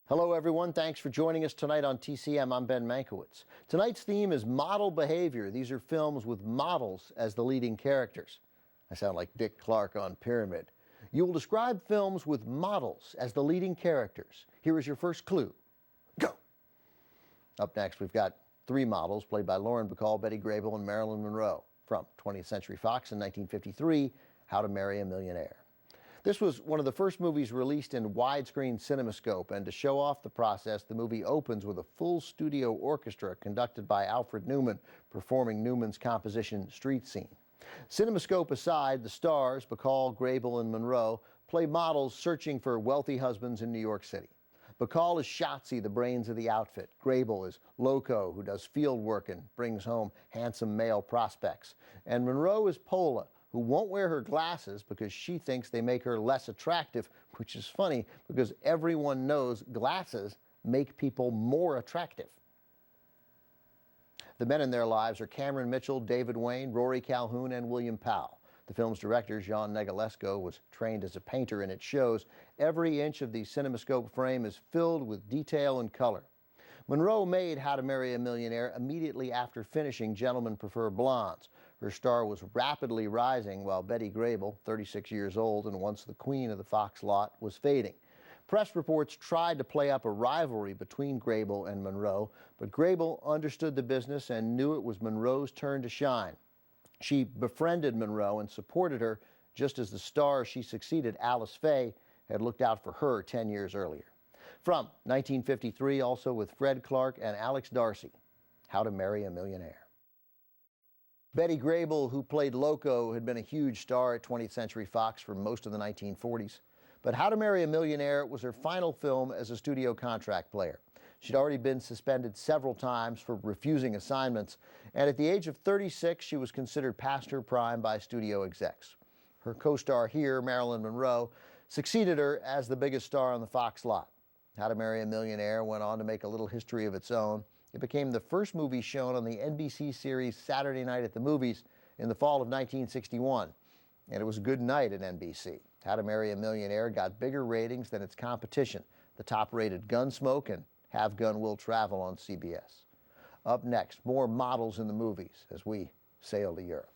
Hello everyone, thanks for joining us tonight on TCM. I'm Ben Mankiewicz. Tonight's theme is model behavior. These are films with models as the leading characters. I sound like Dick Clark on Pyramid. You will describe films with models as the leading characters. Here is your first clue. Go! Up next, we've got three models played by Lauren Bacall, Betty Grable, and Marilyn Monroe from 20th Century Fox in 1953, How to Marry a Millionaire. This was one of the first movies released in widescreen CinemaScope, and to show off the process, the movie opens with a full studio orchestra conducted by Alfred Newman, performing Newman's composition Street Scene. CinemaScope aside, the stars, Bacall, Grable, and Monroe, play models searching for wealthy husbands in New York City. Bacall is Shotzi, the brains of the outfit. Grable is Loco, who does field work and brings home handsome male prospects. And Monroe is Pola, who won't wear her glasses because she thinks they make her less attractive, which is funny because everyone knows glasses make people more attractive. The men in their lives are Cameron Mitchell, David Wayne, Rory Calhoun, and William Powell. The film's director, Jean Negulesco, was trained as a painter, and it shows every inch of the CinemaScope frame is filled with detail and color. Monroe made How to Marry a Millionaire immediately after finishing Gentlemen Prefer Blondes. Her star was rapidly rising while Betty Grable, 36 years old and once the queen of the Fox lot, was fading. Press reports tried to play up a rivalry between Grable and Monroe, but Grable understood the business and knew it was Monroe's turn to shine. She befriended Monroe and supported her just as the star she succeeded, Alice Faye, had looked out for her 10 years earlier. From 1953, also with Fred Clark and Alex Darcy, How to Marry a Millionaire. Betty Grable, who played Loco, had been a huge star at 20th Century Fox for most of the 1940s. But How to Marry a Millionaire was her final film as a studio contract player. She'd already been suspended several times for refusing assignments, and at the age of 36, she was considered past her prime by studio execs. Her co-star here, Marilyn Monroe, succeeded her as the biggest star on the Fox lot. How to Marry a Millionaire went on to make a little history of its own. It became the first movie shown on the NBC series Saturday Night at the Movies in the fall of 1961. And it was a good night at NBC. How to Marry a Millionaire got bigger ratings than its competition, the top-rated Gunsmoke and Have Gun Will Travel on CBS. Up next, more models in the movies as we sail to Europe.